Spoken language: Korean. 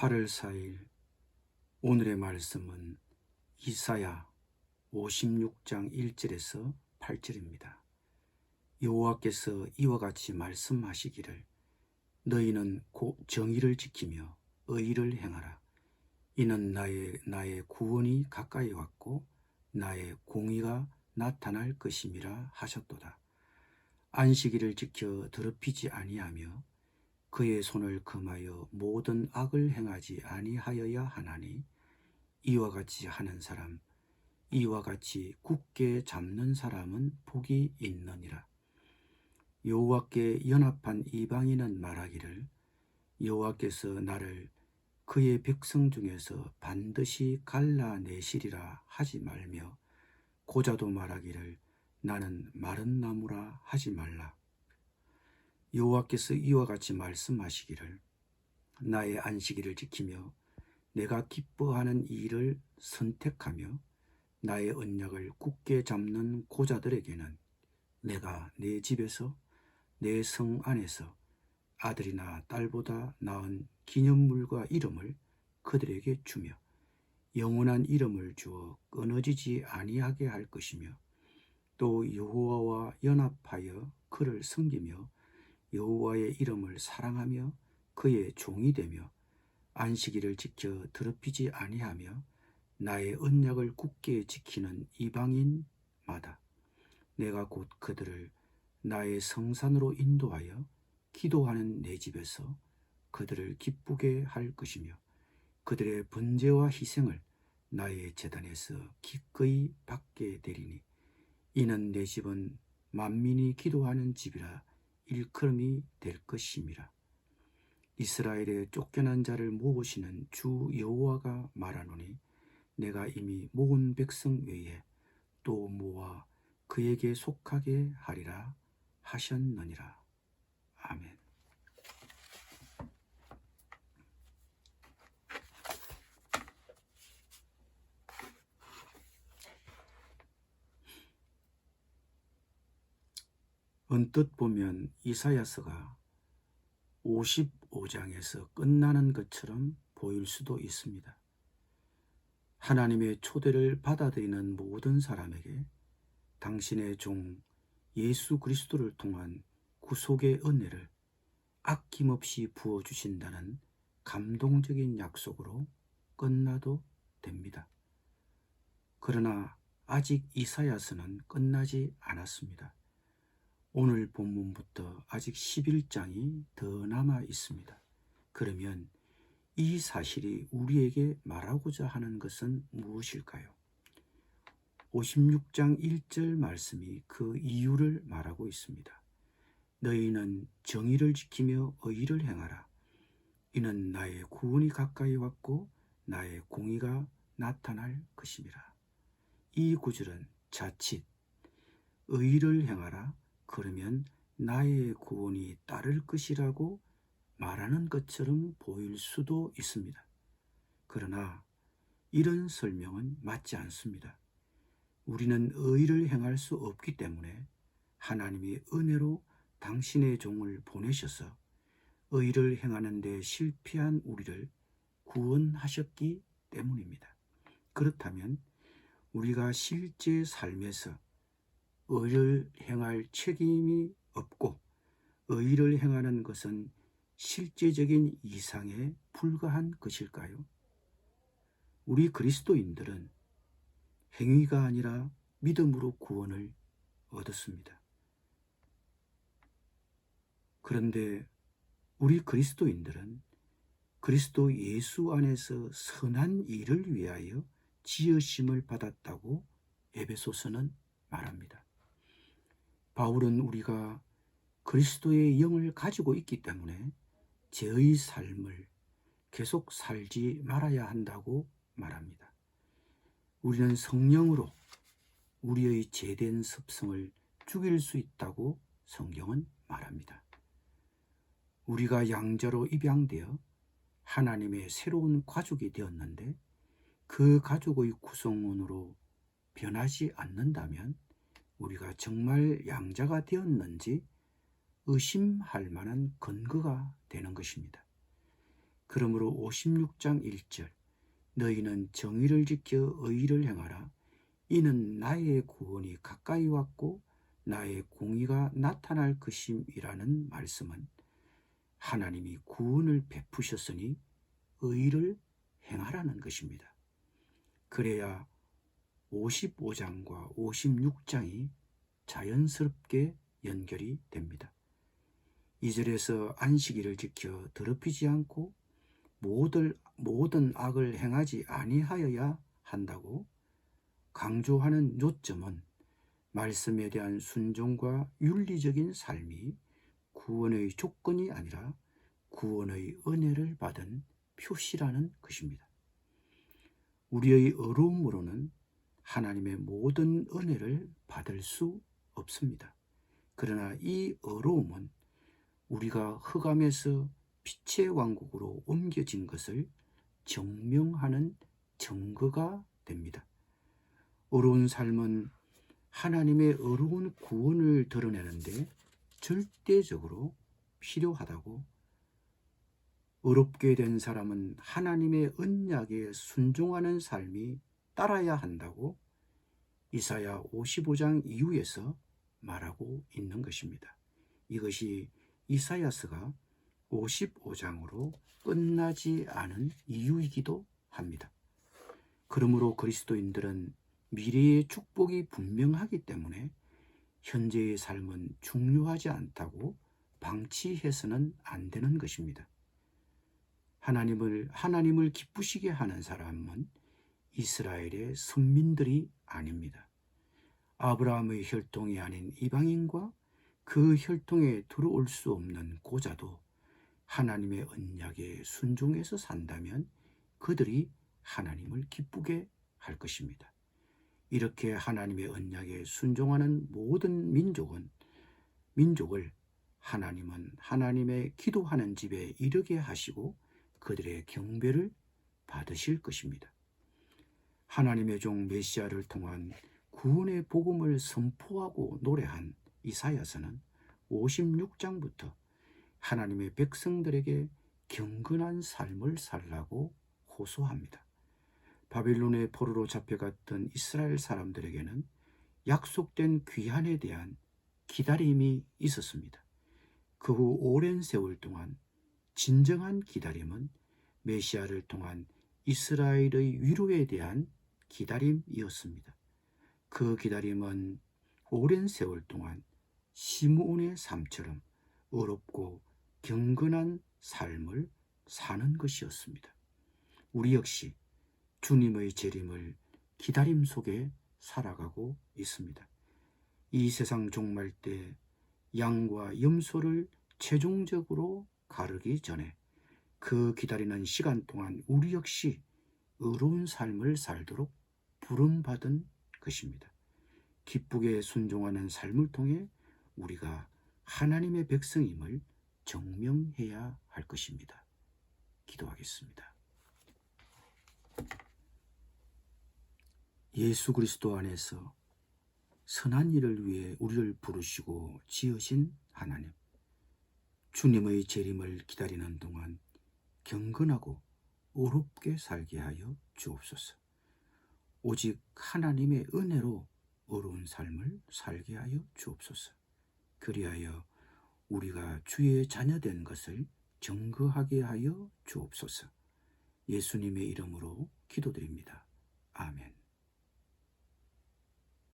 8월 4일 오늘의 말씀은 이사야 56장 1절에서 8절입니다. 여호와께서 이와 같이 말씀하시기를 너희는 정의를 지키며 의를 행하라. 이는 나의 구원이 가까이 왔고 나의 공의가 나타날 것임이라 하셨도다. 안식일을 지켜 더럽히지 아니하며 그의 손을 금하여 모든 악을 행하지 아니하여야 하나니 이와 같이 하는 사람, 이와 같이 굳게 잡는 사람은 복이 있느니라. 여호와께 연합한 이방인은 말하기를 여호와께서 나를 그의 백성 중에서 반드시 갈라내시리라 하지 말며 고자도 말하기를 나는 마른 나무라 하지 말라. 여호와께서 이와 같이 말씀하시기를 나의 안식일을 지키며 내가 기뻐하는 일을 선택하며 나의 언약을 굳게 잡는 고자들에게는 내가 내 집에서 내 성 안에서 아들이나 딸보다 나은 기념물과 이름을 그들에게 주며 영원한 이름을 주어 끊어지지 아니하게 할 것이며 또 여호와와 연합하여 그를 섬기며 여호와의 이름을 사랑하며 그의 종이 되며 안식일을 지켜 더럽히지 아니하며 나의 언약을 굳게 지키는 이방인마다 내가 곧 그들을 나의 성산으로 인도하여 기도하는 내 집에서 그들을 기쁘게 할 것이며 그들의 번제와 희생을 나의 제단에서 기꺼이 받게 되리니 이는 내 집은 만민이 기도하는 집이라 일컬음이 될 것임이라. 이스라엘의 쫓겨난 자를 모으시는 주 여호와가 말하노니 내가 이미 모은 백성 외에 또 모아 그에게 속하게 하리라 하셨느니라. 아멘. 언뜻 보면 이사야서가 55장에서 끝나는 것처럼 보일 수도 있습니다. 하나님의 초대를 받아들이는 모든 사람에게 당신의 종 예수 그리스도를 통한 구속의 은혜를 아낌없이 부어주신다는 감동적인 약속으로 끝나도 됩니다. 그러나 아직 이사야서는 끝나지 않았습니다. 오늘 본문부터 아직 11장이 더 남아 있습니다. 그러면 이 사실이 우리에게 말하고자 하는 것은 무엇일까요? 56장 1절 말씀이 그 이유를 말하고 있습니다. 너희는 정의를 지키며 의를 행하라. 이는 나의 구원이 가까이 왔고 나의 공의가 나타날 것임이라. 이 구절은 자칫 의를 행하라 그러면 나의 구원이 따를 것이라고 말하는 것처럼 보일 수도 있습니다. 그러나 이런 설명은 맞지 않습니다. 우리는 의를 행할 수 없기 때문에 하나님이 은혜로 당신의 종을 보내셔서 의를 행하는 데 실패한 우리를 구원하셨기 때문입니다. 그렇다면 우리가 실제 삶에서 의를 행할 책임이 없고 의를 행하는 것은 실제적인 이상에 불과한 것일까요? 우리 그리스도인들은 행위가 아니라 믿음으로 구원을 얻었습니다. 그런데 우리 그리스도인들은 그리스도 예수 안에서 선한 일을 위하여 지으심을 받았다고 에베소서는 말합니다. 바울은 우리가 그리스도의 영을 가지고 있기 때문에 죄의 삶을 계속 살지 말아야 한다고 말합니다. 우리는 성령으로 우리의 죄된 습성을 죽일 수 있다고 성경은 말합니다. 우리가 양자로 입양되어 하나님의 새로운 가족이 되었는데 그 가족의 구성원으로 변하지 않는다면 우리가 정말 양자가 되었는지 의심할 만한 근거가 되는 것입니다. 그러므로 56장 1절 너희는 정의를 지켜 의를 행하라. 이는 나의 구원이 가까이 왔고 나의 공의가 나타날 것임이라는 말씀은 하나님이 구원을 베푸셨으니 의를 행하라는 것입니다. 그래야 55장과 56장이 자연스럽게 연결이 됩니다. 2절에서 안식일을 지켜 더럽히지 않고 모든 악을 행하지 아니하여야 한다고 강조하는 요점은 말씀에 대한 순종과 윤리적인 삶이 구원의 조건이 아니라 구원의 은혜를 받은 표시라는 것입니다. 우리의 의로움으로는 하나님의 모든 은혜를 받을 수 없습니다. 그러나 이 의로움은 우리가 흑암에서 빛의 왕국으로 옮겨진 것을 증명하는 증거가 됩니다. 의로운 삶은 하나님의 의로운 구원을 드러내는데 절대적으로 필요하다고, 의롭게 된 사람은 하나님의 언약에 순종하는 삶이 따라야 한다고 이사야 55장 이후에서 말하고 있는 것입니다. 이것이 이사야서가 55장으로 끝나지 않은 이유이기도 합니다. 그러므로 그리스도인들은 미래의 축복이 분명하기 때문에 현재의 삶은 중요하지 않다고 방치해서는 안 되는 것입니다. 하나님을 기쁘시게 하는 사람은 이스라엘의 선민들이 아닙니다. 아브라함의 혈통이 아닌 이방인과 그 혈통에 들어올 수 없는 고자도 하나님의 언약에 순종해서 산다면 그들이 하나님을 기쁘게 할 것입니다. 이렇게 하나님의 언약에 순종하는 모든 민족을 하나님은 하나님의 기도하는 집에 이르게 하시고 그들의 경배를 받으실 것입니다. 하나님의 종 메시아를 통한 구원의 복음을 선포하고 노래한 이사야서는 56장부터 하나님의 백성들에게 경건한 삶을 살라고 호소합니다. 바빌론의 포로로 잡혀갔던 이스라엘 사람들에게는 약속된 귀환에 대한 기다림이 있었습니다. 그 후 오랜 세월 동안 진정한 기다림은 메시아를 통한 이스라엘의 위로에 대한 기다림이었습니다. 그 기다림은 오랜 세월 동안 시므온의 삶처럼 의롭고 경건한 삶을 사는 것이었습니다. 우리 역시 주님의 재림을 기다림 속에 살아가고 있습니다. 이 세상 종말 때 양과 염소를 최종적으로 가르기 전에 그 기다리는 시간 동안 우리 역시 의로운 삶을 살도록 부름받은 것입니다. 기쁘게 순종하는 삶을 통해 우리가 하나님의 백성임을 증명해야 할 것입니다. 기도하겠습니다. 예수 그리스도 안에서 선한 일을 위해 우리를 부르시고 지으신 하나님, 주님의 재림을 기다리는 동안 경건하고 의롭게 살게 하여 주옵소서. 오직 하나님의 은혜로 의로운 삶을 살게 하여 주옵소서. 그리하여 우리가 주의 자녀된 것을 증거하게 하여 주옵소서. 예수님의 이름으로 기도드립니다. 아멘.